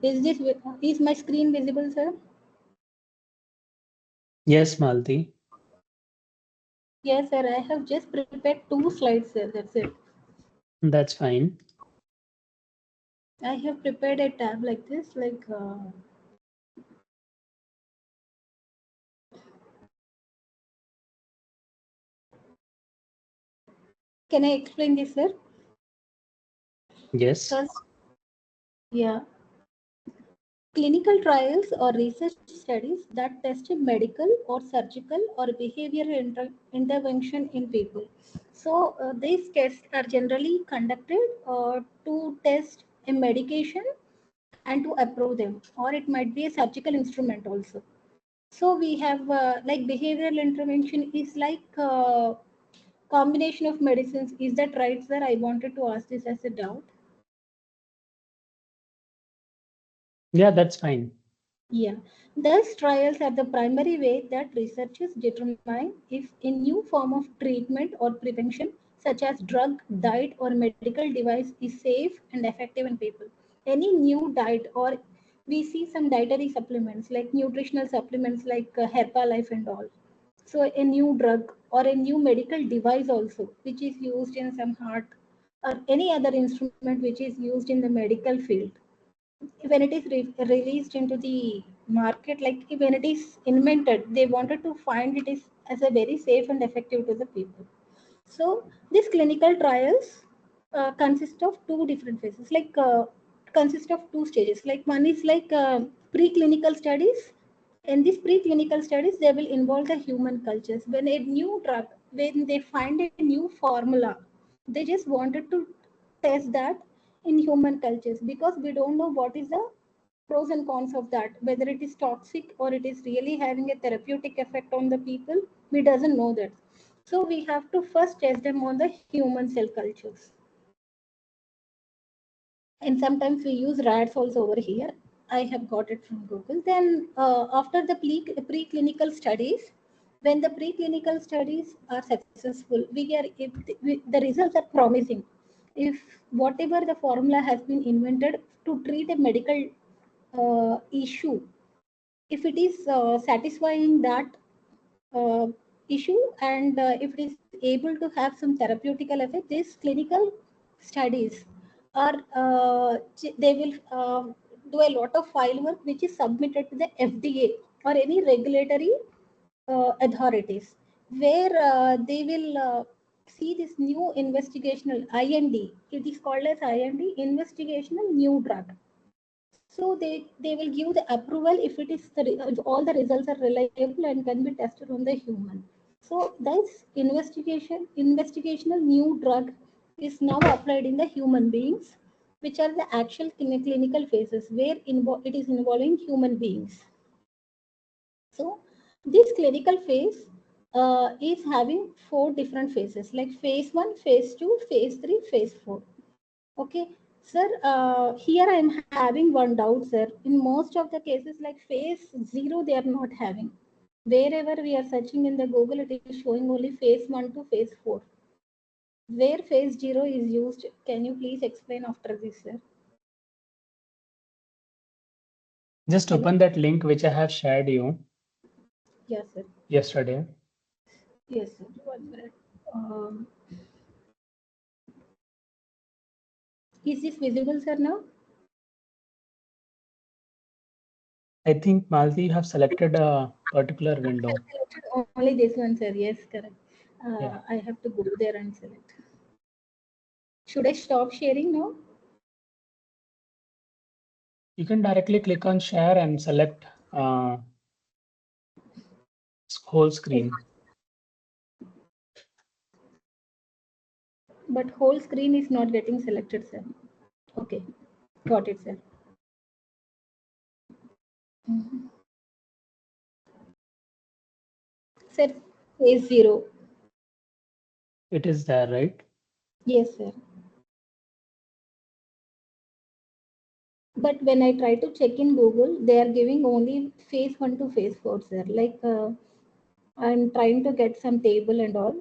Is my screen visible, sir? Yes, Malti. Yes, sir. I have just prepared 2 slides, sir. That's it. That's fine. I have prepared a tab like this, like can I explain this, sir? Yes. First, yeah. Clinical trials or research studies that test medical or surgical or behavioral intervention in people. So these tests are generally conducted to test a medication and to approve them, or it might be a surgical instrument also. So we have like behavioral intervention is like combination of medicines. Is that right, sir? I wanted to ask this as a doubt. Yeah, that's fine. Yeah, thus trials are the primary way that researchers determine if a new form of treatment or prevention, such as drug, diet, or medical device, is safe and effective in people. Any new diet, or we see some dietary supplements like nutritional supplements like Herbalife and all. So a new drug or a new medical device also, which is used in some heart or any other instrument which is used in the medical field, when it is released into the market, like when it is invented, they wanted to find it is as a very safe and effective to the people. So these clinical trials consist of two different phases, like consist of two stages. Like one is like preclinical studies. In these preclinical studies, they will involve the human cultures. When a new drug, when they find a new formula, they just wanted to test that in human cultures, because we don't know what is the pros and cons of that, whether it is toxic or it is really having a therapeutic effect on the people. We doesn't know that. So we have to first test them on the human cell cultures. And sometimes we use rats also over here. I have got it from Google. Then after the preclinical studies, when the preclinical studies are successful, the results are promising. If whatever the formula has been invented to treat a medical issue, if it is satisfying that uh, issue, and if it is able to have some therapeutical effect, these clinical studies are they will do a lot of file work which is submitted to the FDA or any regulatory authorities, where they will see this new investigational IND. It is called as IND, investigational new drug. So they will give the approval if it is all the results are reliable and can be tested on the human. So this investigational new drug is now applied in the human beings, which are the actual clinical phases where it is involving human beings. So this clinical phase is having 4 different phases, like phase 1, phase 2, phase 3, phase 4. Okay, sir, here I am having one doubt, sir. In most of the cases, like phase 0, they are not having. Wherever we are searching in the Google, it is showing only phase 1 to phase 4. Where phase 0 is used, can you please explain after this, sir? Just Hello? open that link which I have shared you Yes, sir. yesterday. Yes, sir. 1 minute. Is this visible, sir, now? I think Malti, you have selected a particular window. Only this one, sir. Yes, correct. Yeah. I have to go there and select. Should I stop sharing now? You can directly click on share and select whole screen. But whole screen is not getting selected, sir. Okay, got it, sir. Mhm. Sir, phase 0. It is there, right? Yes, sir. But when I try to check in Google, they are giving only phase 1 to phase 4, sir. Like I'm trying to get some table and all.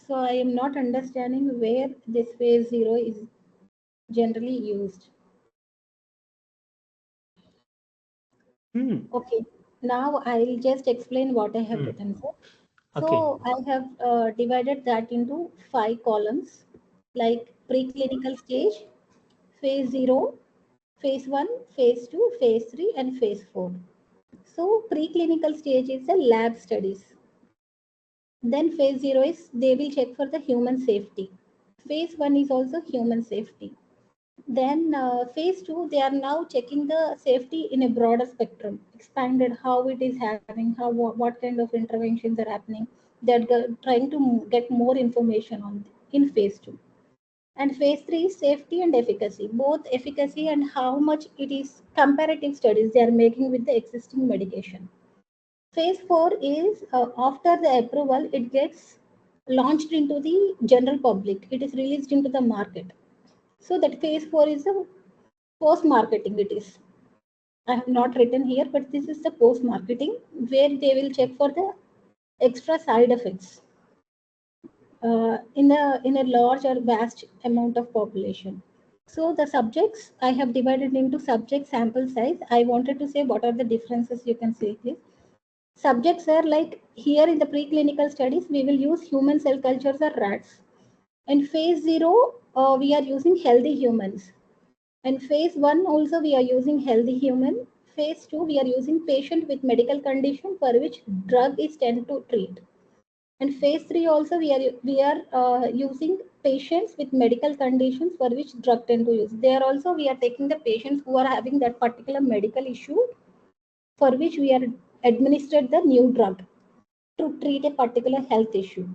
So I am not understanding where this phase 0 is generally used. Okay, now I'll just explain what I have written, sir. Okay. So I have divided that into 5 columns, like preclinical stage, phase 0, phase 1, phase 2, phase 3, and phase 4. So preclinical stage is the lab studies. Then phase 0 is they will check for the human safety. Phase 1 is also human safety. Then phase 2, they are now checking the safety in a broader spectrum, expanded how it is having, what kind of interventions are happening. They're trying to get more information on in phase 2. And phase 3 is safety and efficacy, both efficacy and how much it is comparative studies they are making with the existing medication. Phase 4 is after the approval, it gets launched into the general public. It is released into the market. So that phase 4 is the post marketing. It is. I have not written here, but this is the post marketing where they will check for the extra side effects in a large or vast amount of population. So the subjects I have divided into subject sample size. I wanted to say what are the differences. You can see please. Subjects are like here in the preclinical studies, we will use human cell cultures or rats. In phase 0, we are using healthy humans. And phase 1 also we are using healthy human. Phase 2, we are using patient with medical condition for which drug is tend to treat. And phase 3 also we are using patients with medical conditions for which drug tend to use. There also we are taking the patients who are having that particular medical issue for which we are administered the new drug to treat a particular health issue.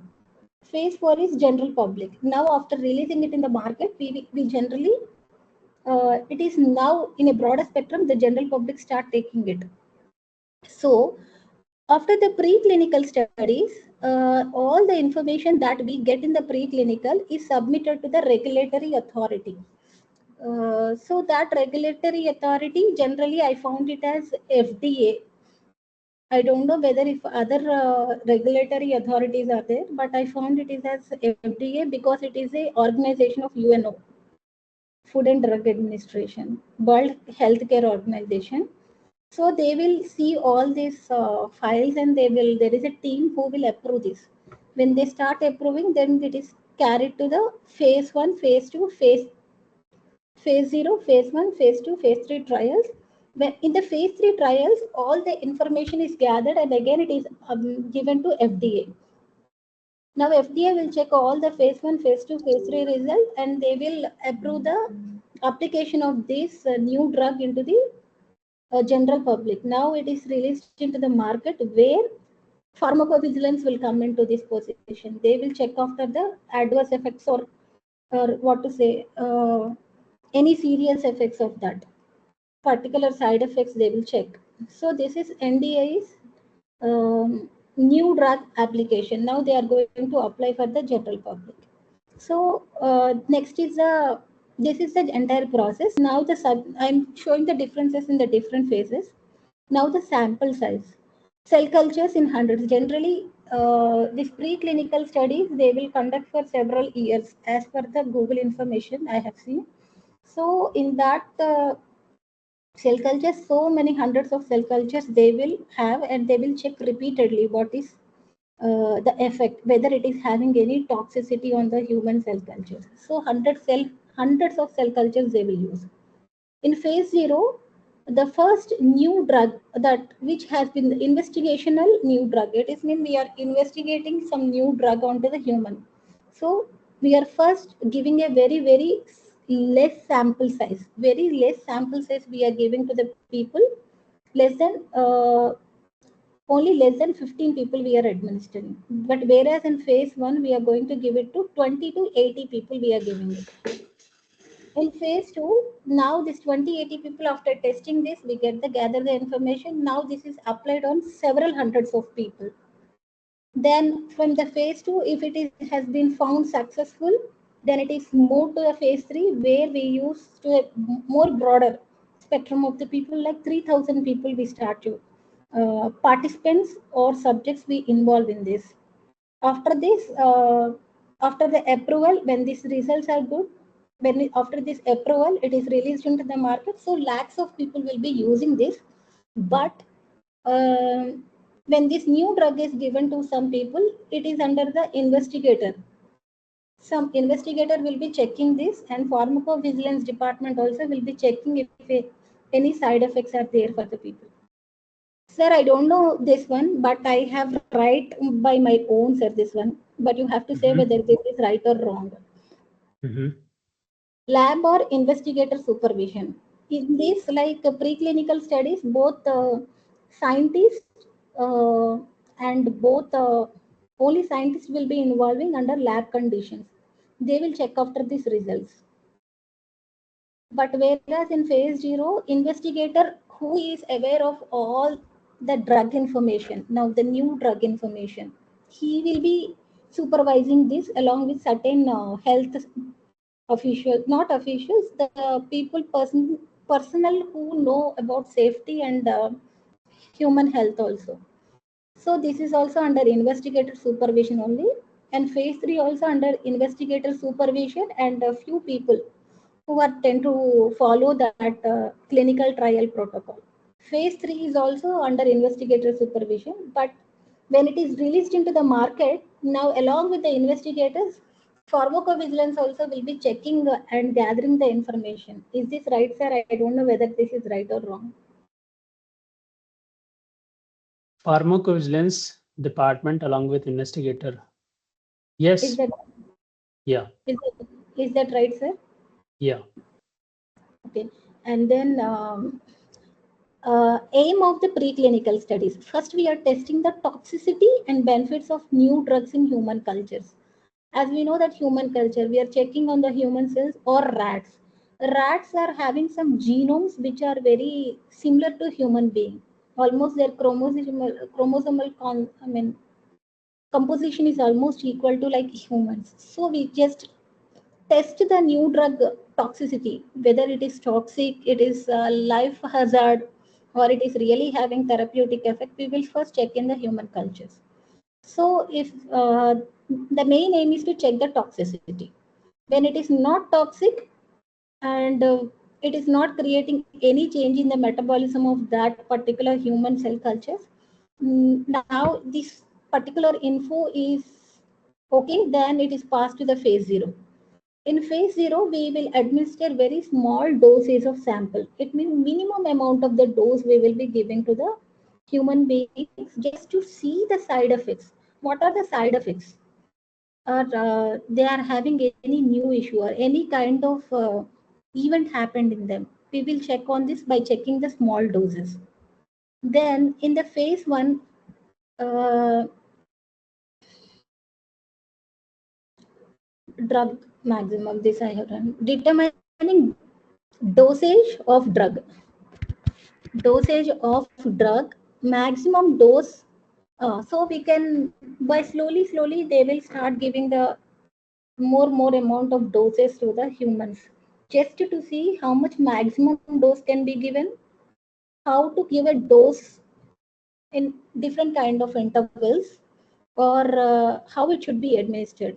Phase 4 is general public. Now, after releasing it in the market, we generally, it is now in a broader spectrum, the general public start taking it. So, after the preclinical studies, all the information that we get in the preclinical is submitted to the regulatory authority. So that regulatory authority, generally I found it as FDA. I don't know whether if other regulatory authorities are there, but I found it is as FDA because it is a organization of UNO, Food and Drug Administration, World Healthcare Organization. So they will see all these files and there is a team who will approve this. When they start approving, then it is carried to the phase 1, phase 2, phase 0, phase 1, phase 2, phase 3 trials. When in the phase 3 trials, all the information is gathered and again it is given to FDA. Now FDA will check all the phase 1, phase 2, phase 3 results and they will approve the application of this new drug into the general public. Now it is released into the market where pharmacovigilance will come into this position. They will check after the adverse effects or what to say, any serious effects of that particular side effects they will check. So this is NDA's new drug application. Now they are going to apply for the general public. So next is the this is the entire process. Now I'm showing the differences in the different phases. Now the sample size. Cell cultures in hundreds. Generally, these preclinical studies they will conduct for several years as per the Google information I have seen. So in that cell cultures, so many hundreds of cell cultures they will have and they will check repeatedly what is the effect, whether it is having any toxicity on the human cell cultures. So hundreds of cell cultures they will use. In phase 0, the first new drug that which has been the investigational new drug, it is mean we are investigating some new drug onto the human. So we are first giving a very less sample size, very less sample size we are giving to the people, less than only less than 15 people we are administering. But whereas in phase 1 we are going to give it to 20 to 80 people we are giving it. In phase 2, now this 20-80 people after testing this, we gather the information. Now this is applied on several hundreds of people. Then from the phase 2, if has been found successful, then it is moved to the phase 3 where we use to a more broader spectrum of the people, like 3,000 people we start to participants or subjects we involve in this. After this, after the approval, when these results are good, after this approval, it is released into the market. So lakhs of people will be using this. But when this new drug is given to some people, it is under the investigator. Some investigator will be checking this, and pharmacovigilance department also will be checking if any side effects are there for the people. Sir, I don't know this one, but I have right by my own, sir, this one. But you have to say whether this is right or wrong. Lab or investigator supervision. In this, like preclinical studies, both scientists and both only scientists will be involving under lab conditions. They will check after these results. But whereas in phase 0, investigator who is aware of all the drug information, now the new drug information, he will be supervising this along with certain health officials, not officials, the personnel who know about safety and human health also. So this is also under investigator supervision only, and phase 3 also under investigator supervision and a few people who are tend to follow that clinical trial protocol. Phase 3 is also under investigator supervision, but when it is released into the market, now along with the investigators, pharmacovigilance also will be checking and gathering the information. Is this right, sir? I don't know whether this is right or wrong. Pharmacovigilance department along with investigator. Yes. Is that Yeah. Is that right, sir? Yeah. Okay. And then aim of the preclinical studies. First, we are testing the toxicity and benefits of new drugs in human cultures. As we know that human culture, we are checking on the human cells or rats. Rats are having some genomes which are very similar to human being. Almost their composition is almost equal to like humans. So we just test the new drug toxicity, whether it is toxic, it is life hazard, or it is really having therapeutic effect. We will first check in the human cultures. So if the main aim is to check the toxicity. When it is not toxic and it is not creating any change in the metabolism of that particular human cell cultures, now this particular info is okay, then it is passed to the phase 0. In phase 0, we will administer very small doses of sample. It means minimum amount of the dose we will be giving to the human beings just to see the side effects. What are the side effects? Or they are having any new issue or any kind of event happened in them. We will check on this by checking the small doses. Then in the phase 1, drug maximum, this I have done. Determining dosage of drug. Dosage of drug, maximum dose. So we can, by slowly, they will start giving the more amount of doses to the humans, just to see how much maximum dose can be given, how to give a dose in different kind of intervals, or how it should be administered.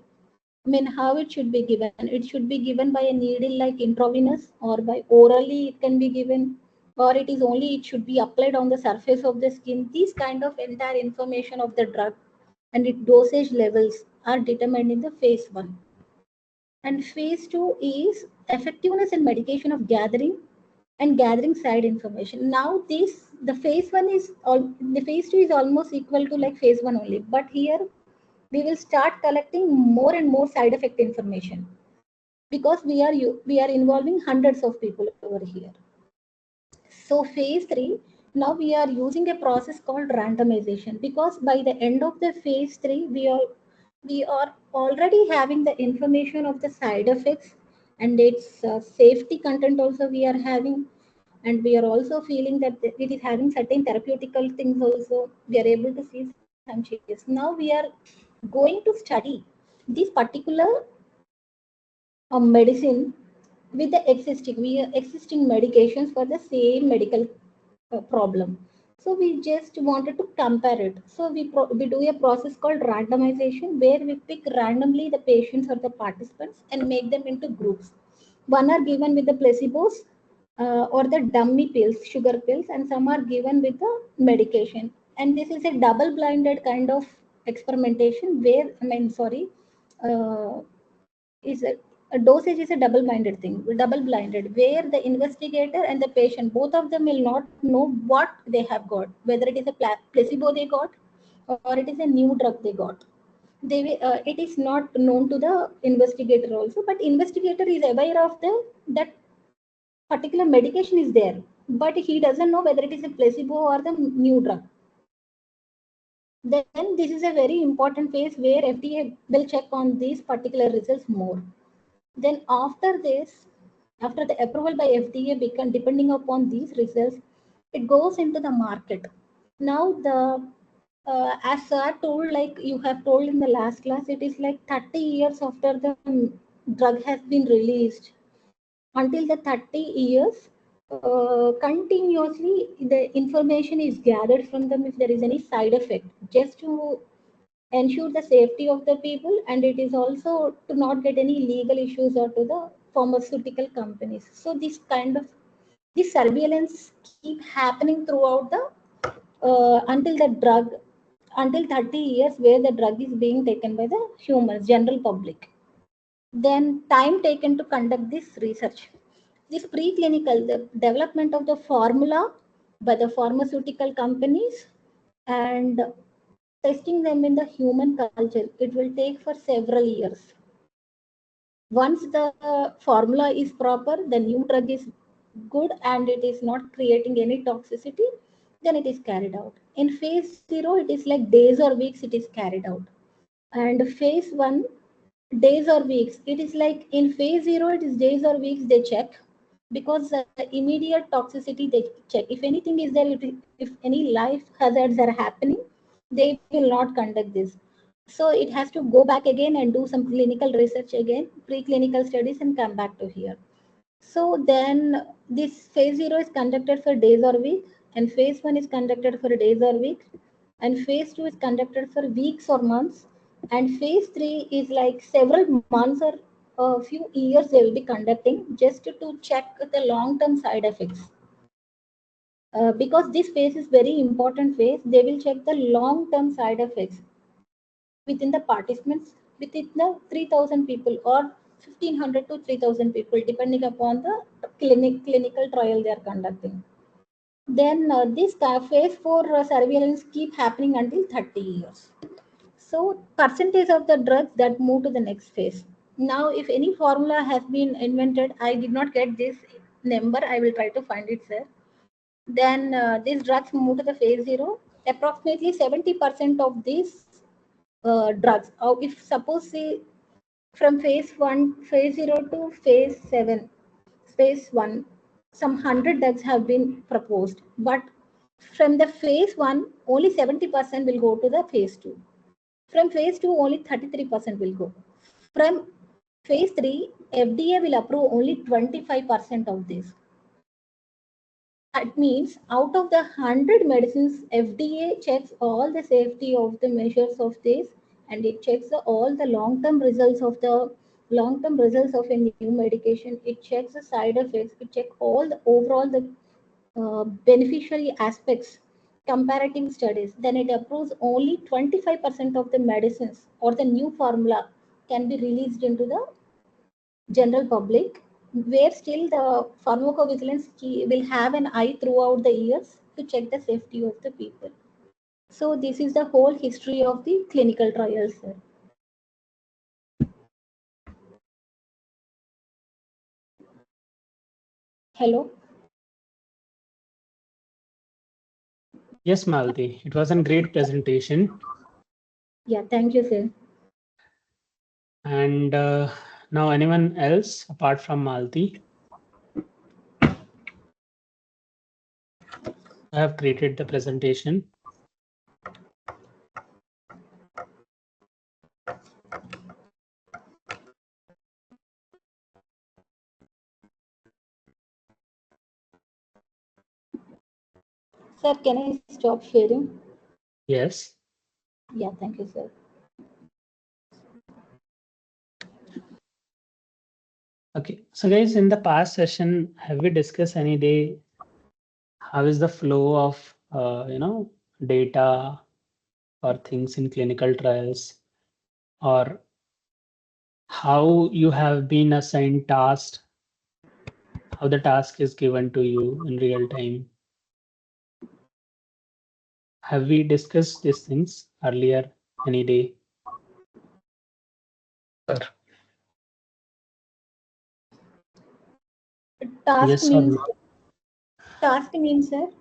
I mean, how it should be given. It should be given by a needle like intravenous, or by orally it can be given, or it is only it should be applied on the surface of the skin. These kind of entire information of the drug and its dosage levels are determined in the phase 1. And phase 2 is effectiveness and medication of gathering side information. Now the phase 1 is all, the phase 2 is almost equal to like phase 1 only, but here we will start collecting more and more side effect information, because we are involving hundreds of people over here. So phase 3, now we are using a process called randomization, because by the end of the phase 3 we are already having the information of the side effects and its safety content also we are having, and we are also feeling that it is having certain therapeutical things also. We are able to see some changes. Now we are going to study this particular medicine with the existing medications for the same medical problem. So we just wanted to compare it. So we do a process called randomization, where we pick randomly the patients or the participants and make them into groups. One are given with the placebos, or the dummy pills, sugar pills, and some are given with the medication. And this is a double-blinded kind of experimentation where, is a dosage is a double-blinded thing, double-blinded, where the investigator and the patient, both of them will not know what they have got, whether it is a placebo they got or it is a new drug they got. It is not known to the investigator also, but investigator is aware of that particular medication is there, but he doesn't know whether it is a placebo or the new drug. Then this is a very important phase where FDA will check on these particular results more. Then after this, after the approval by FDA, depending upon these results, it goes into the market. Now as sir told, like you have told in the last class, it is like 30 years after the drug has been released. Until the 30 years, continuously the information is gathered from them if there is any side effect, just to ensure the safety of the people, and it is also to not get any legal issues or to the pharmaceutical companies. So this surveillance keep happening throughout the until 30 years where the drug is being taken by the humans, general public. Then time taken to conduct this research. This preclinical, the development of the formula by the pharmaceutical companies and testing them in the human culture, it will take for several years. Once the formula is proper, the new drug is good and it is not creating any toxicity, then it is carried out. In phase 0, it is like days or weeks it is carried out. And phase 1, days or weeks. It is like in phase 0, it is days or weeks they check, because the immediate toxicity they check. If anything is there, if any life hazards are happening, they will not conduct this. So it has to go back again and do some clinical research again, preclinical studies, and come back to here. So then this phase 0 is conducted for days or weeks, and phase 1 is conducted for days or weeks, and phase 2 is conducted for weeks or months, and phase 3 is like several months or a few years they will be conducting just to check the long-term side effects. Because this phase is very important phase, they will check the long-term side effects within the participants, within the 3,000 people or 1,500 to 3,000 people, depending upon the clinical trial they are conducting. Then this phase 4 surveillance keep happening until 30 years. So percentage of the drugs that move to the next phase. Now, if any formula has been invented, I did not get this number. I will try to find it, sir. Then these drugs move to the phase 0. Approximately 70% of these drugs, if suppose say from phase 1, phase 0 to phase 7, phase 1, some 100 drugs have been proposed, but from the phase 1, only 70% will go to the phase 2. From phase 2, only 33% will go. From phase 3, FDA will approve only 25% of this. That means out of the 100 medicines, FDA checks all the safety of the measures of this, and it checks all the long-term results of a new medication. It checks the side effects. It checks all the overall beneficiary aspects, comparative studies. Then it approves only 25% of the medicines or the new formula can be released into the general public, where still the pharmacovigilance will have an eye throughout the years to check the safety of the people. So this is the whole history of the clinical trials, sir. Hello. Yes, Malti. It was a great presentation. Yeah, thank you, sir. And now anyone else apart from Malti? I have created the presentation. Sir, can I stop sharing? Yes. Yeah, thank you, sir. Okay, so guys, in the past session, have we discussed any day how is the flow of data or things in clinical trials, or how you have been assigned tasks, how the task is given to you in real time? Have we discussed these things earlier any day? Sir. Task Yes or means, no?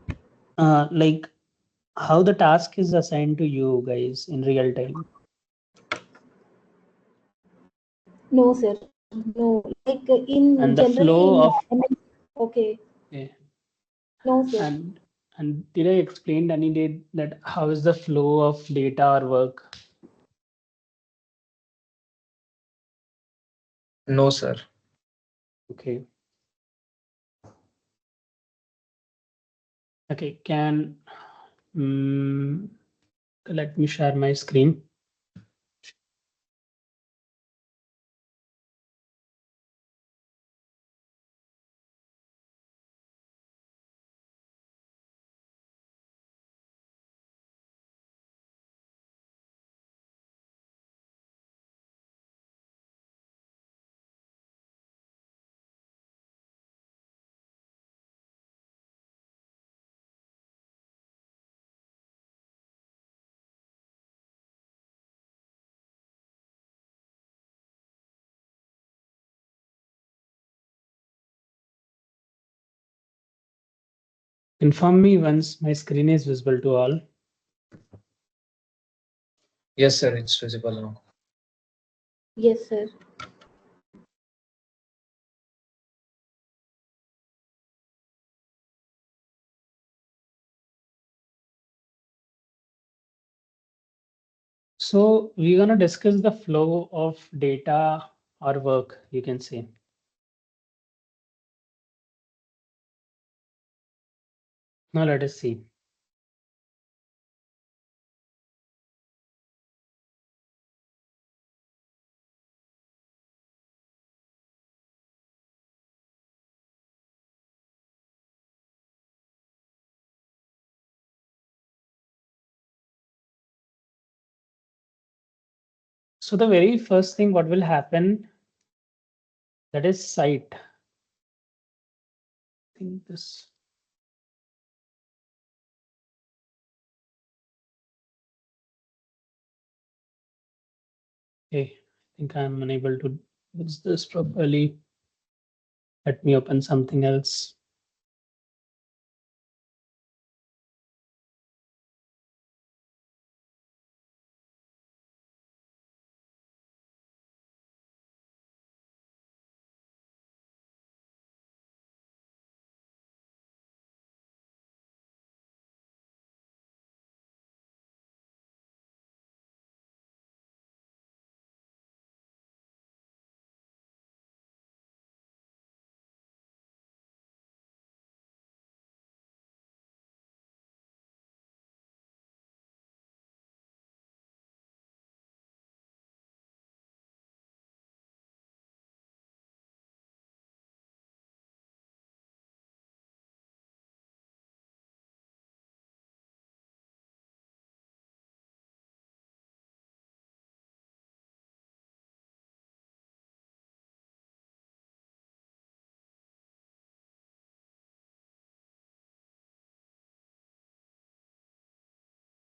sir? Like how the task is assigned to you guys in real time. No, sir. No. Like in And the generally flow in of okay. yeah. No, sir. And did I explain any day that how is the flow of data or work? No, sir. Okay. Okay, can let me share my screen. Inform me once my screen is visible to all. Yes, sir. It's visible now. Yes, sir. So we're gonna discuss the flow of data or work, you can say. Now let us see. So the very first thing what will happen, that is site. I think this. Okay, I think I'm unable to use this properly. Let me open something else.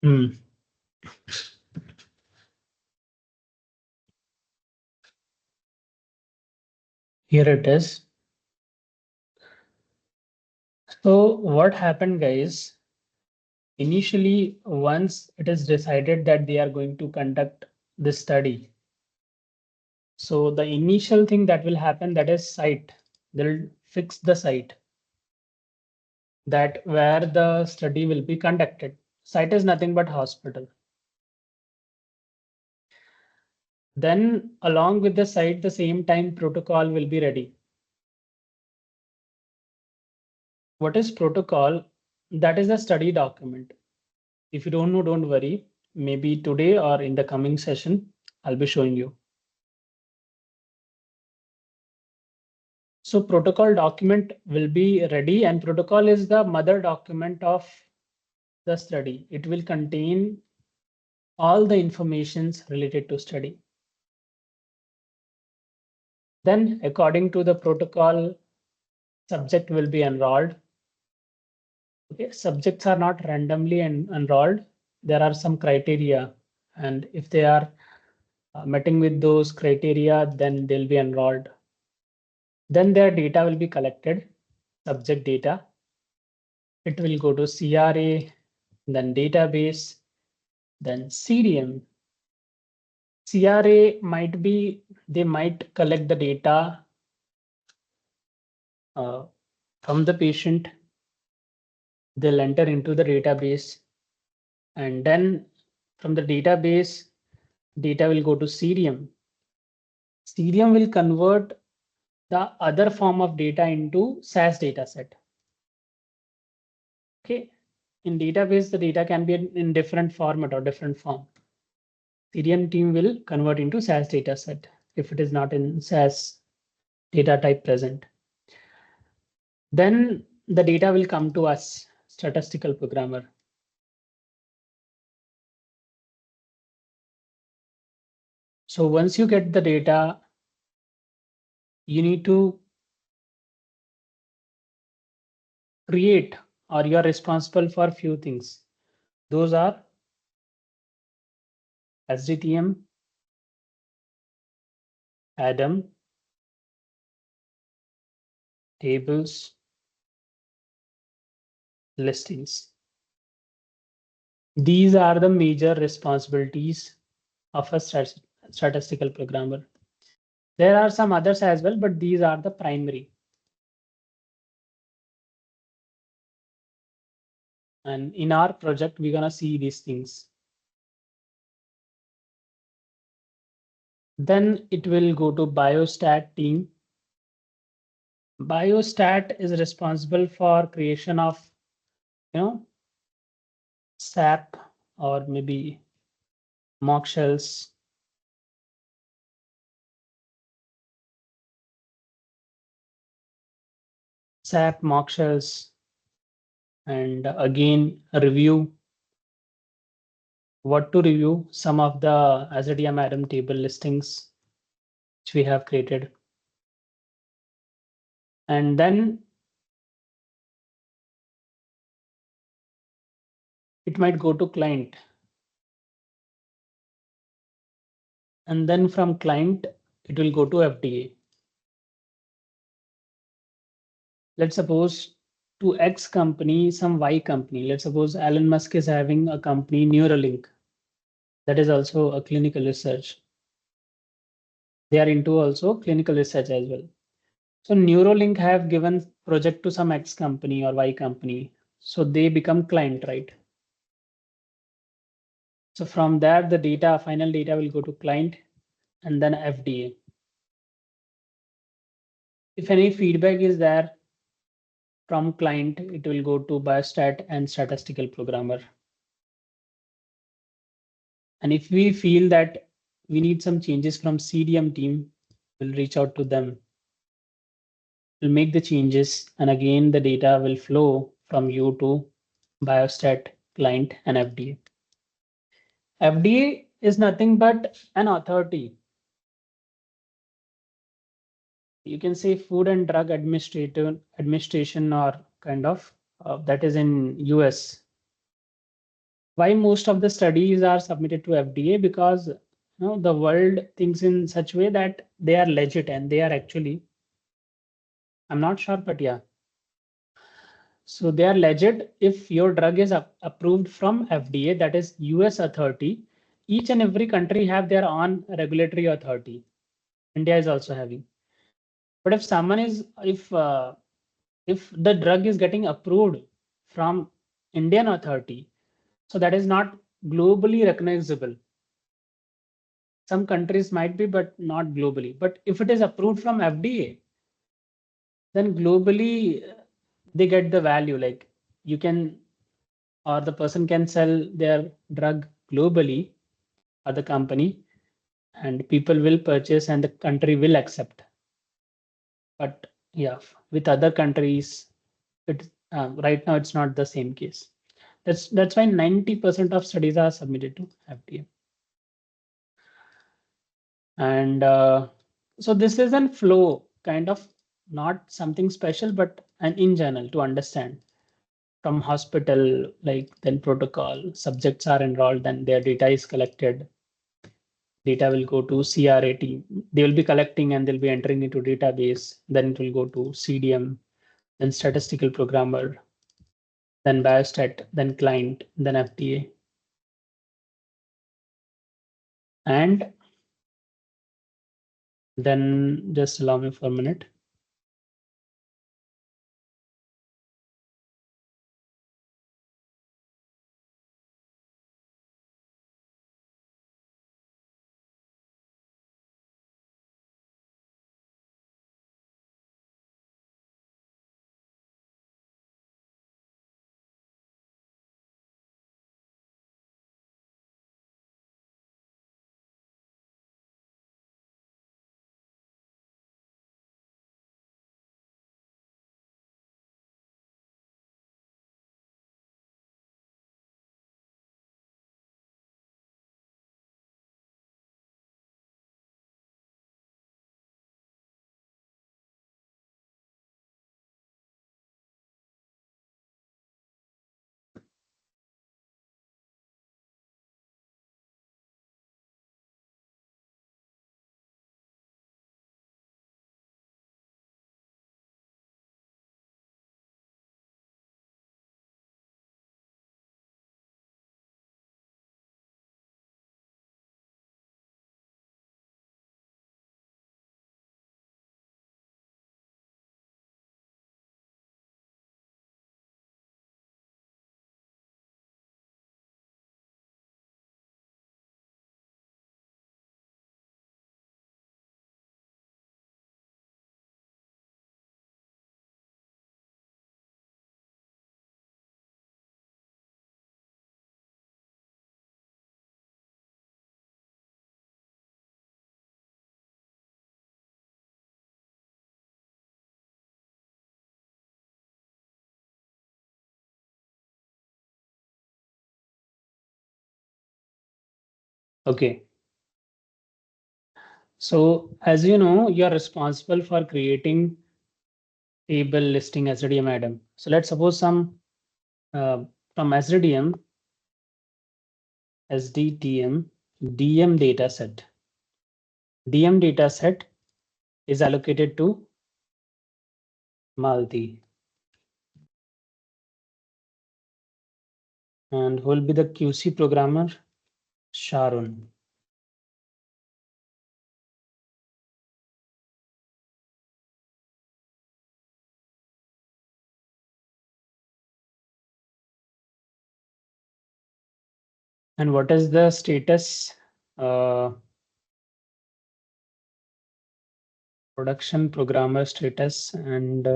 Hmm. Here it is. So what happened, guys? Initially, once it is decided that they are going to conduct this study, so the initial thing that will happen, that is site. They'll fix the site that where the study will be conducted. Site is nothing but hospital. Then along with the site, the same time protocol will be ready. What is protocol? That is a study document. If you don't know, don't worry. Maybe today or in the coming session, I'll be showing you. So protocol document will be ready, and protocol is the mother document of the study. It will contain all the informations related to study. Then according to the protocol, subject will be enrolled. Okay, subjects are not randomly enrolled. There are some criteria, and if they are meeting with those criteria, then they'll be enrolled. Then their data will be collected, subject data. It will go to CRA, then database, then CDM. CRA might be, they might collect the data from the patient. They'll enter into the database, and then from the database, data will go to CDM. CDM will convert the other form of data into SAS dataset. Okay, in database, the data can be in different format or different form. CDM team will convert into SAS dataset if it is not in SAS data type present. Then the data will come to us, statistical programmer. So once you get the data, you need to create, or you are responsible for few things. Those are SDTM, Adam, tables, listings. These are the major responsibilities of a statistical programmer. There are some others as well, but these are the primary. And in our project, we're gonna see these things. Then it will go to biostat team. Biostat is responsible for creation of, SAP or maybe mock shells. SAP mock shells, and again review. What to review? Some of the AZDM Adam table listings which we have created. And then it might go to client. And then from client, it will go to FDA. Let's suppose to X company, some Y company. Let's suppose Elon Musk is having a company, Neuralink. That is also a clinical research. They are into also clinical research as well. So Neuralink have given project to some X company or Y company. So they become client, right? So from there, the data, final data will go to client and then FDA. If any feedback is there from client, it will go to biostat and statistical programmer. And if we feel that we need some changes from CDM team, we'll reach out to them. We'll make the changes, and again, the data will flow from you to biostat, client, and FDA. FDA is nothing but an authority. You can say Food and Drug Administration or kind of that is in US. Why most of the studies are submitted to FDA? Because the world thinks in such way that they are legit, and they are actually, I'm not sure, but yeah. So they are legit if your drug is approved from FDA, that is US authority. Each and every country have their own regulatory authority. India is also having. But if someone is, if the drug is getting approved from Indian authority, so that is not globally recognizable. Some countries might be, but not globally. But if it is approved from FDA, then globally they get the value. Like you can, or the person can sell their drug globally, or the company, and people will purchase and the country will accept. But Yeah, with other countries, it right now it's not the same case. That's why 90% of studies are submitted to FDA. And so this is an flow, kind of not something special, but an in general to understand. From hospital, like then protocol, subjects are enrolled, then their data is collected. Data will go to CRA team. They will be collecting and they'll be entering into database. Then it will go to CDM, then statistical programmer, then biostat, then client, then FDA. And then just allow me for a minute. Okay. So as you know, you're responsible for creating table listing SDM item. So let's suppose some from SDM, SDTM, DM data set. DM data set is allocated to Malti. And who will be the QC programmer? Sharon. And what is the status? Production programmer status and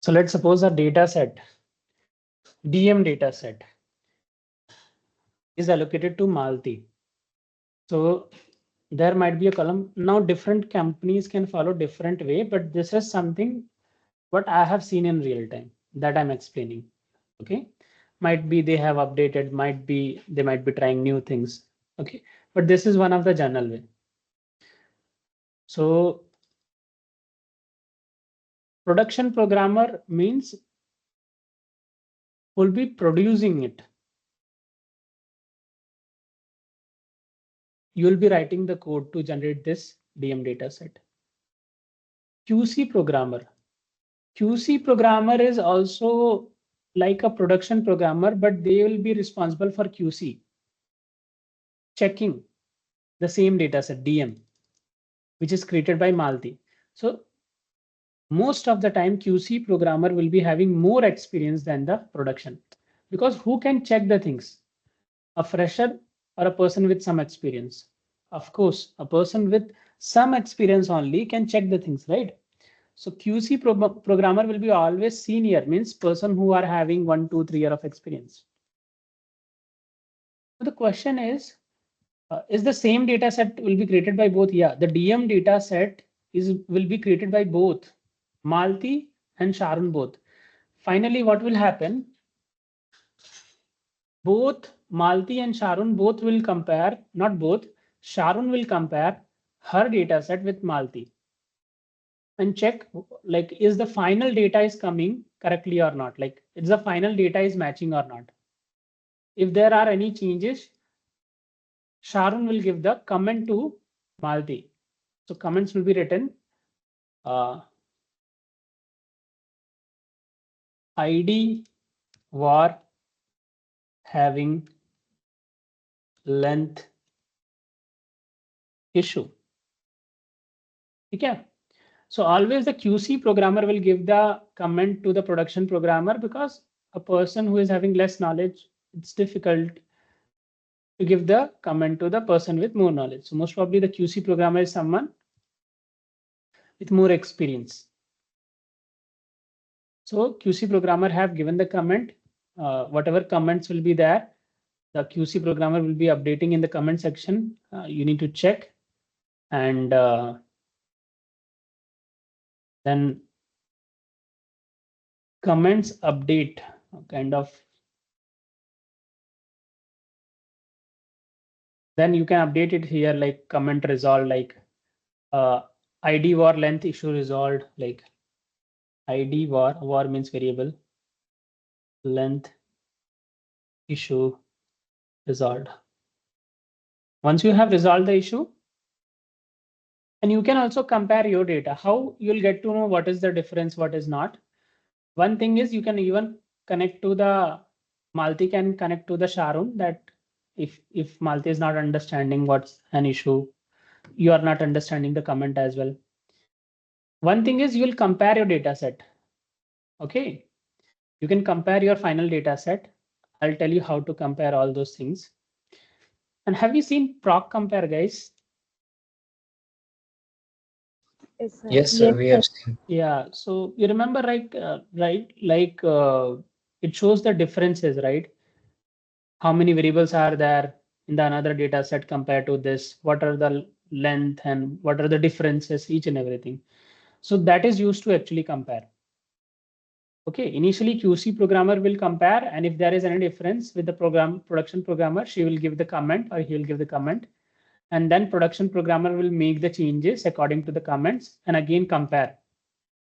so let's suppose a data set, DM data set is allocated to Malti. So there might be a column. Now different companies can follow different way, but this is something what I have seen in real time that I'm explaining. Okay. Might be they have updated, might be they might be trying new things. Okay. But this is one of the general way. So production programmer means will be producing it. You will be writing the code to generate this DM data set. QC programmer. QC programmer is also like a production programmer, but they will be responsible for QC, checking the same data set DM, which is created by Malti. So most of the time QC programmer will be having more experience than the production, because who can check the things? A fresher or a person with some experience? Of course, a person with some experience only can check the things, right? So QC programmer will be always senior, means person who are having 1, 2, 3 years of experience. So the question is the same data set will be created by both? Yeah, the DM data set will be created by both Malti and Sharon both. Finally, what will happen? Both Malti and Sharon both will compare, not both, Sharon will compare her data set with Malti and check like is the final data is coming correctly or not, like is the final data is matching or not. If there are any changes, Sharon will give the comment to Malti. So comments will be written ID var having length issue. Okay. So always the QC programmer will give the comment to the production programmer, because a person who is having less knowledge, it's difficult to give the comment to the person with more knowledge. So most probably the QC programmer is someone with more experience. So QC programmer have given the comment, whatever comments will be there, the QC programmer will be updating in the comment section. You need to check, and then comments update kind of. Then you can update it here like comment resolved, like ID var length issue resolved, like ID var means variable, length issue resolved. Once you have resolved the issue, and you can also compare your data, how you'll get to know what is the difference, what is not. One thing is you can even connect to the Malti can connect to the Sharon, that if Malti is not understanding what's an issue, you are not understanding the comment as well. One thing is you will compare your data set. Okay, you can compare your final data set. I'll tell you how to compare all those things. And have you seen proc compare, guys? Yes, sir. Yes, sir. Yes, We sir. have seen. Yeah. So you remember, right? Like it shows the differences, right? How many variables are there in the another data set compared to this? What are the length and what are the differences, each and everything. So that is used to actually compare. Okay, initially QC programmer will compare, and if there is any difference with the production programmer, she will give the comment or he will give the comment, and then production programmer will make the changes according to the comments and again compare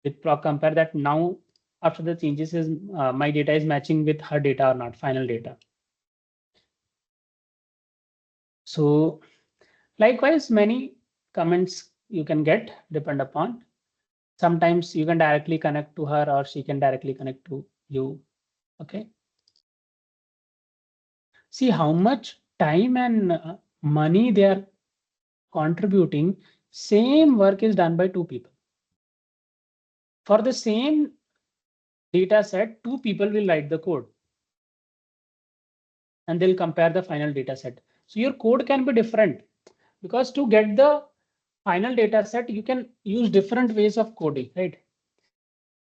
with proc compare, that now after the changes is my data is matching with her data or not, final data. So likewise, many comments you can get depend upon. Sometimes you can directly connect to her or she can directly connect to you. Okay. See how much time and money they are contributing. Same work is done by two people. For the same data set, two people will write the code and they'll compare the final data set. So your code can be different, because to get the final data set, you can use different ways of coding, right?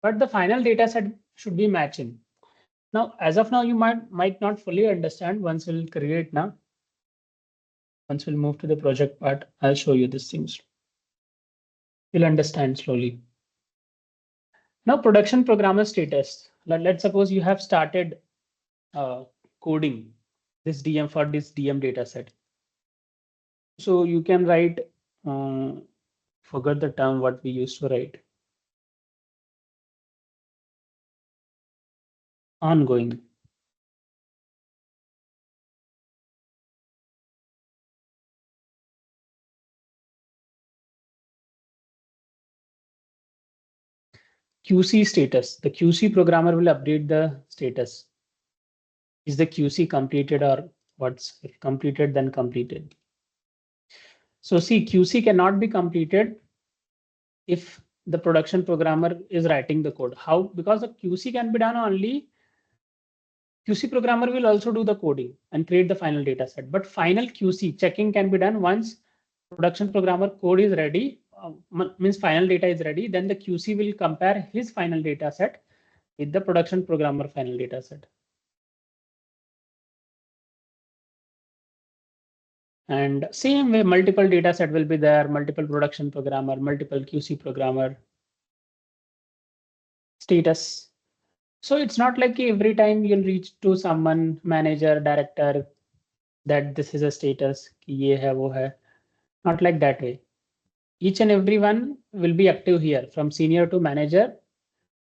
But the final data set should be matching. Now, as of now, you might not fully understand. Once we'll create now, once we'll move to the project part, I'll show you these things. You'll understand slowly. Now, production programmer status. Let's suppose you have started coding this DM for this DM data set. So you can write, forget the term what we used to write. Ongoing. QC status. The QC programmer will update the status. Is the QC completed or what's if completed, then completed. So see, QC cannot be completed if the production programmer is writing the code. How? Because the QC can be done only, QC programmer will also do the coding and create the final data set. But final QC checking can be done once production programmer code is ready, means final data is ready, then the QC will compare his final data set with the production programmer final data set. And same way, multiple data set will be there, multiple production programmer, multiple QC programmer, status. So it's not like every time you'll reach to someone, manager, director, that this is a status, ye hai, wo hai. Not like that way. Each and every one will be active here from senior to manager,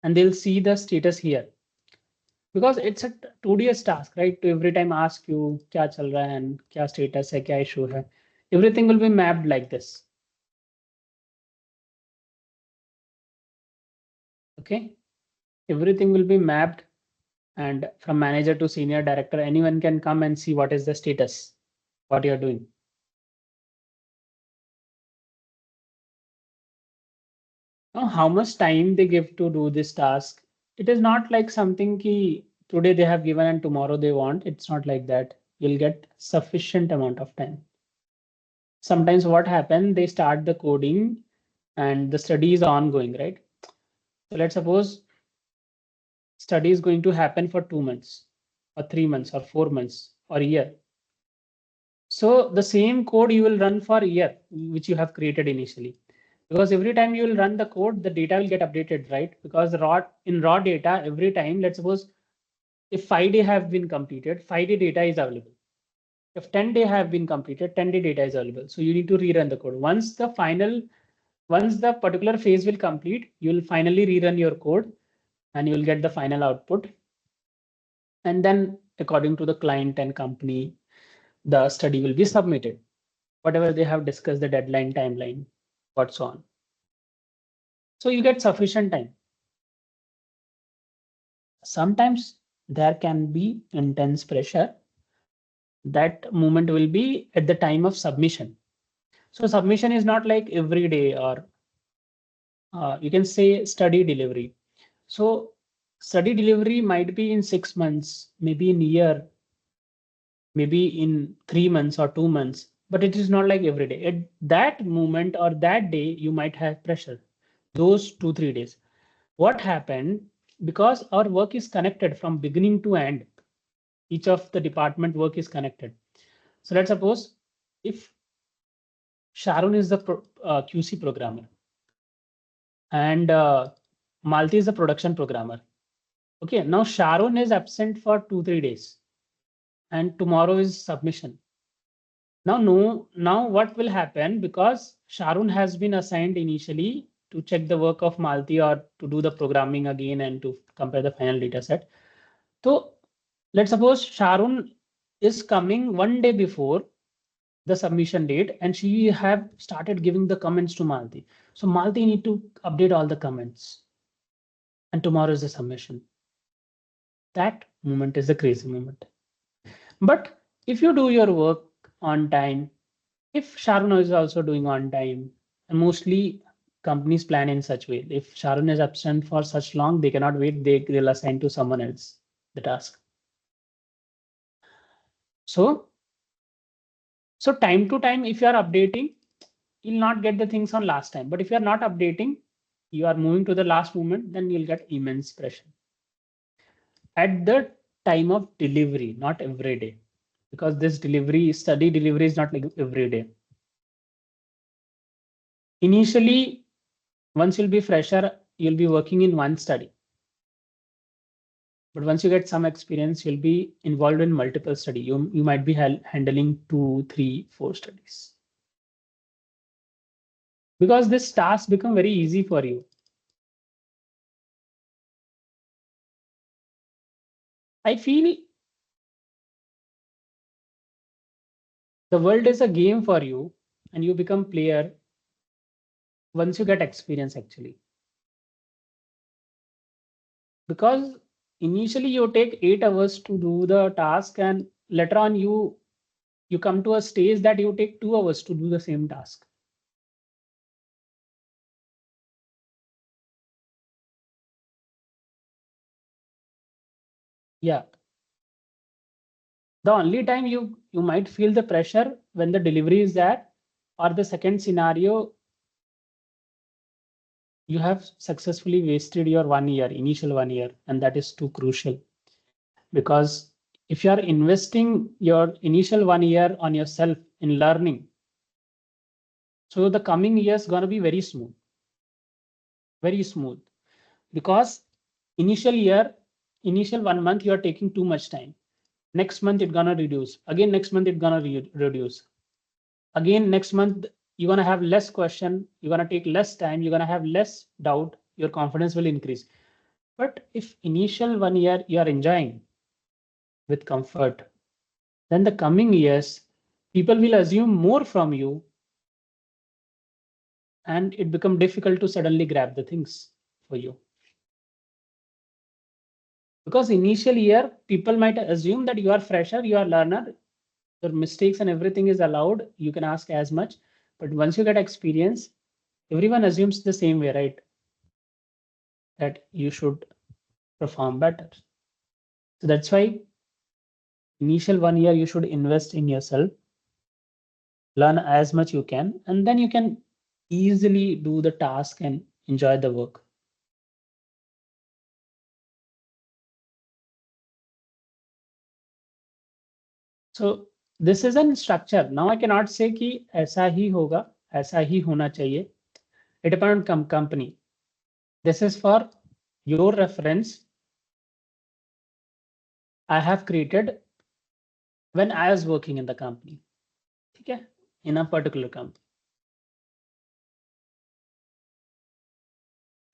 and they'll see the status here. Because it's a tedious task, right? To every time ask you, kya chal raha hai and kya status hai, kya issue hai. Everything will be mapped like this. Okay. Everything will be mapped, and from manager to senior director, anyone can come and see what is the status, what you're doing. Now, how much time they give to do this task? It is not like something ki today they have given and tomorrow they want. It's not like that. You'll get sufficient amount of time. Sometimes what happens, they start the coding and the study is ongoing, right? So let's suppose study is going to happen for 2 months or 3 months or 4 months or a year. So the same code you will run for a year, which you have created initially. Because every time you will run the code, the data will get updated, right? Because in raw data, every time, let's suppose if 5-day have been completed, 5-day data is available. If 10-day have been completed, 10-day data is available. So you need to rerun the code. Once the particular phase will complete, you will finally rerun your code and you will get the final output. And then according to the client and company, the study will be submitted. Whatever they have discussed, the deadline, timeline, what's on. So you get sufficient time. Sometimes there can be intense pressure. That moment will be at the time of submission. So submission is not like every day, or you can say study delivery. So study delivery might be in 6 months, maybe in a year, maybe in 3 months or 2 months, but it is not like every day. At that moment or that day, you might have pressure, those 2-3 days. What happened, because our work is connected from beginning to end, each of the department work is connected. So let's suppose if Sharon is the QC programmer and Malti is the production programmer. Okay, now Sharon is absent for 2-3 days and tomorrow is submission. Now what will happen, because Sharon has been assigned initially to check the work of Malti or to do the programming again and to compare the final data set. So let's suppose Sharon is coming 1 day before the submission date and she have started giving the comments to Malti. So Malti need to update all the comments and tomorrow is the submission. That moment is the crazy moment. But if you do your work on time, if Sharon is also doing on time, and mostly companies plan in such way, if Sharon is absent for such long, they cannot wait, they'll assign to someone else the task. So time to time, if you are updating, you'll not get the things on last time. But if you are not updating, you are moving to the last moment, then you'll get immense pressure. At the time of delivery, not every day, because this study delivery is not like every day. Initially, once you'll be fresher, you'll be working in one study. But once you get some experience, you'll be involved in multiple studies. You might be handling 2, 3, 4 studies. Because this task become very easy for you. I feel the world is a game for you and you become player once you get experience actually. Because initially you take 8 hours to do the task and later on you come to a stage that you take 2 hours to do the same task. Yeah. The only time you might feel the pressure when the delivery is there, or the second scenario, you have successfully wasted your 1 year, initial 1 year, and that is too crucial. Because if you are investing your initial 1 year on yourself in learning, so the coming years gonna be very smooth. Very smooth. Because initial 1 month, you are taking too much time. Next month it's gonna reduce. Again, next month it's gonna reduce. Again, next month you're gonna have less question, you're gonna take less time, you're gonna have less doubt, your confidence will increase. But if initial 1 year you are enjoying with comfort, then the coming years, people will assume more from you, and it become difficult to suddenly grab the things for you. Because initial year, people might assume that you are fresher, you are learner, your mistakes and everything is allowed, you can ask as much. But once you get experience, everyone assumes the same way, right? That you should perform better. So that's why initial 1 year you should invest in yourself, learn as much you can, and then you can easily do the task and enjoy the work. So this is a structure. Now I cannot say कि ऐसा ही होगा, ऐसा ही होना चाहिए. It depends on company. This is for your reference. I have created when I was working in the company. Okay, in a particular company.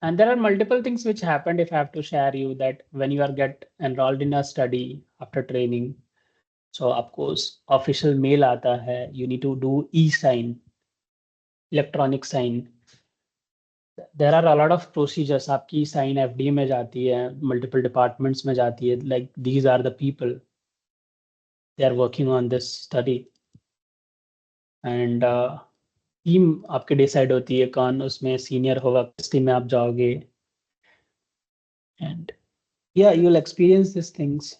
And there are multiple things which happened. If I have to share you that when you are get enrolled in a study after training, so of course official mail aata hai, you need to do e-sign, electronic sign. There are a lot of procedures. आपकी sign FD में जाती है, multiple departments में जाती है. Like these are the people they are working on this study. And team आपके decide होती है कौन उसमें सीनियर होगा, किस टीम में आप जाओगे. And yeah, you'll experience these things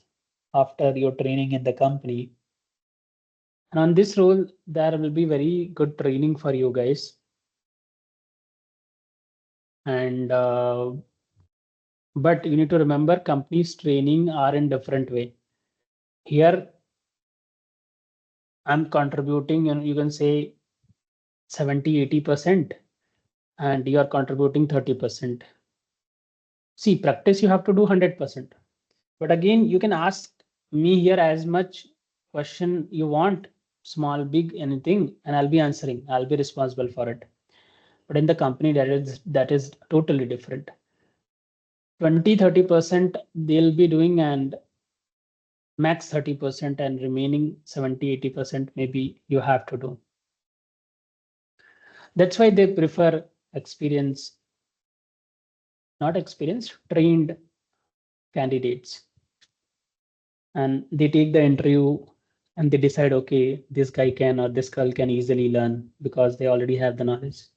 after your training in the company. And on this role, there will be very good training for you guys. And but you need to remember, companies training are in different way. Here, I'm contributing, you can say 70-80%, and you are contributing 30%. See, practice you have to do 100%. But again, you can ask me here as much question you want, small, big, anything, and I'll be answering. I'll be responsible for it. But in the company, that is totally different. 20-30% they'll be doing, and max 30%, and remaining 70-80% maybe you have to do. That's why they prefer trained candidates. And they take the interview and they decide, okay, this guy can or this girl can easily learn because they already have the knowledge.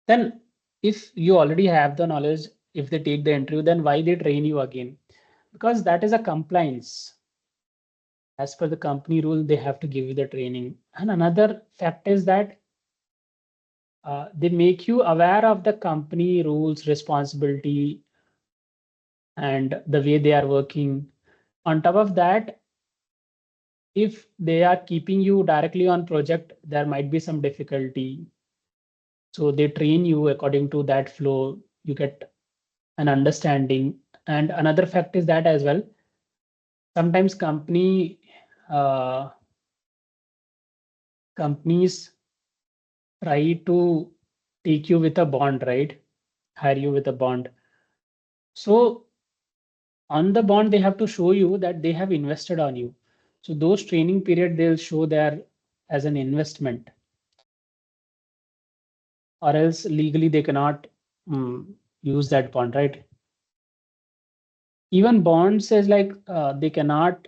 Then if you already have the knowledge, if they take the interview, then why they train you again? Because that is a compliance. As per the company rule, they have to give you the training. And another fact is that they make you aware of the company rules, responsibility, and the way they are working. On top of that, if they are keeping you directly on project, there might be some difficulty. So they train you according to that flow, you get an understanding. And another fact is that as well, sometimes companies try to take you with a bond, right? Hire you with a bond. So on the bond, they have to show you that they have invested on you. So those training period, they'll show there as an investment, or else legally they cannot use that bond, right? Even bond says like they cannot,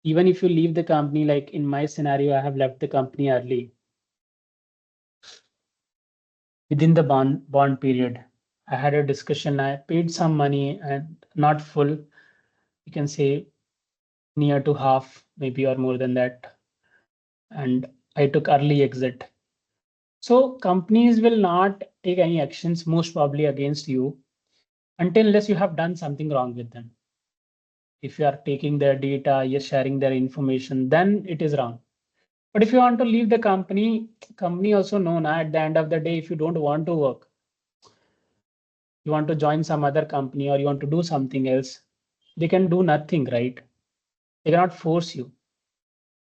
even if you leave the company, like in my scenario, I have left the company early within the bond period. I had a discussion. I paid some money and not full. You can say near to half, maybe or more than that. And I took early exit. So companies will not take any actions, most probably against you, until unless you have done something wrong with them. If you are taking their data, you're sharing their information, then it is wrong. But if you want to leave the company also know na, at the end of the day, if you don't want to work, you want to join some other company or you want to do something else, they can do nothing, right? They cannot force you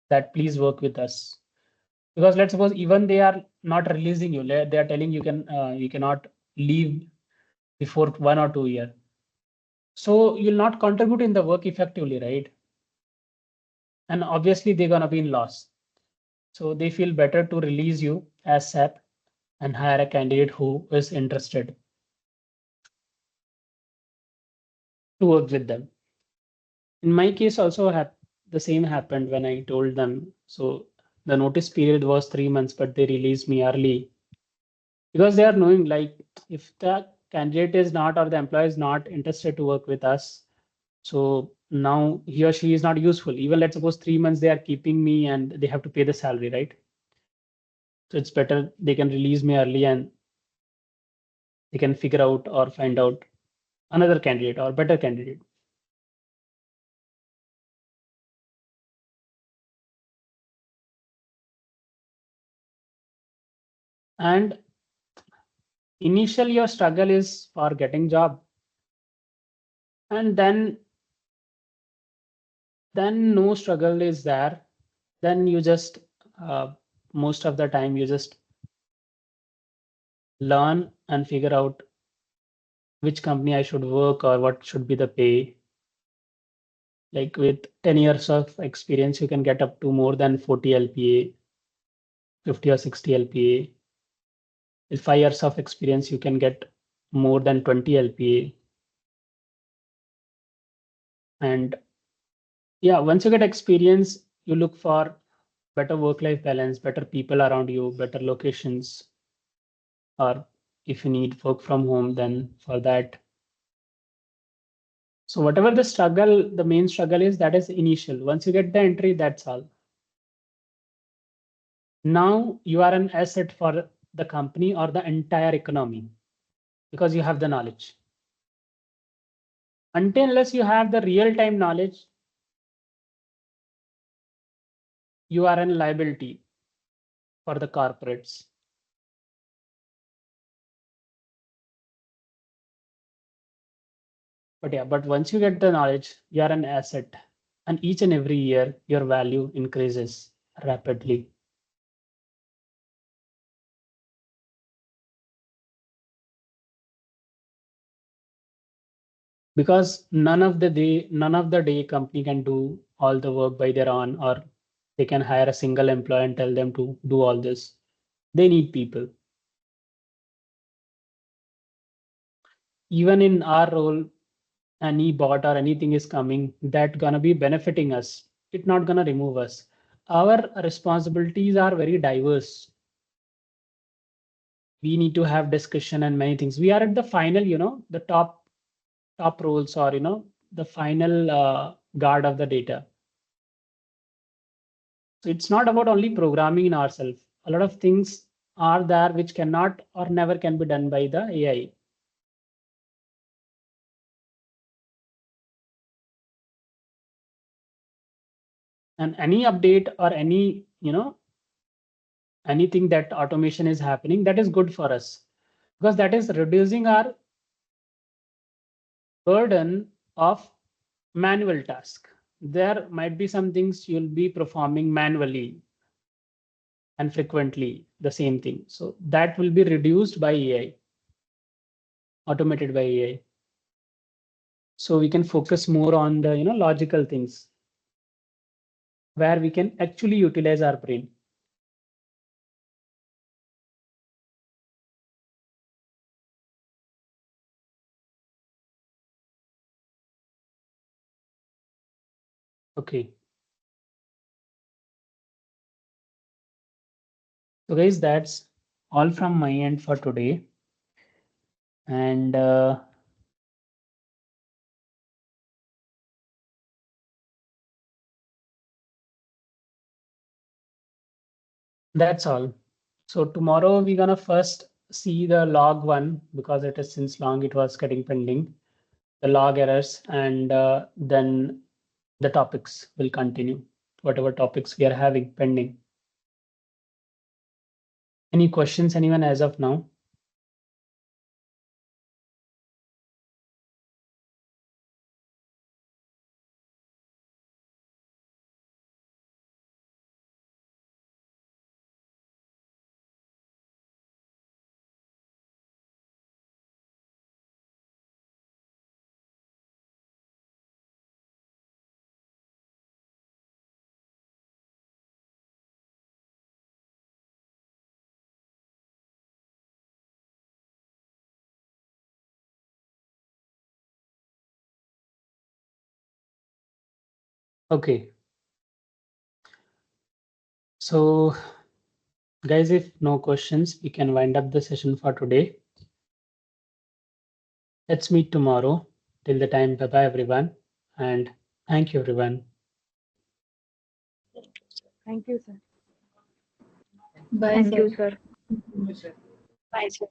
that please work with us. Because let's suppose even they are not releasing you, they are telling you cannot leave before 1 or 2 years. So you'll not contribute in the work effectively, right? And obviously they're gonna be in loss. So they feel better to release you as SAP and hire a candidate who is interested to work with them. In my case, also the same happened when I told them. So the notice period was 3 months, but they released me early because they are knowing like if the candidate is not or the employee is not interested to work with us, so now he or she is not useful. Even let's suppose 3 months they are keeping me and they have to pay the salary, right? So it's better they can release me early and they can figure out or find out another candidate or better candidate. And initially your struggle is for getting job, and then no struggle is there. Then you just most of the time you just learn and figure out which company I should work or what should be the pay. Like with 10 years of experience, you can get up to more than 40 LPA, 50 or 60 LPA. With 5 years of experience, you can get more than 20 LPA. And yeah, once you get experience, you look for better work-life balance, better people around you, better locations, or if you need work from home, then for that. So whatever the struggle, the main struggle is, that is initial. Once you get the entry, that's all. Now you are an asset for the company or the entire economy because you have the knowledge. Until unless you have the real-time knowledge, you are a liability for the corporates. But yeah, but once you get the knowledge, you are an asset. And each and every year, your value increases rapidly. Because none of the day company can do all the work by their own, or they can hire a single employee and tell them to do all this. They need people. Even in our role, any bot or anything is coming that gonna be benefiting us. It's not gonna remove us. Our responsibilities are very diverse. We need to have discussion and many things. We are at the final, the top roles, or the final guard of the data. So it's not about only programming in ourselves. A lot of things are there which cannot or never can be done by the AI. And any update or anything that automation is happening, that is good for us because that is reducing our burden of manual task. There might be some things you'll be performing manually and frequently the same thing. So that will be reduced by AI, automated by AI. So we can focus more on the logical things where we can actually utilize our brain. Okay. So guys, that's all from my end for today. And that's all. So tomorrow we're gonna first see the log one, because it is since long it was getting pending, the log errors, and then the topics will continue, whatever topics we are having pending. Any questions, anyone, as of now? Okay. So guys, if no questions, we can wind up the session for today. Let's meet tomorrow. Till the time, bye-bye everyone. And thank you everyone. Thank you, sir. Bye, Thank sir. you, sir. Bye, sir.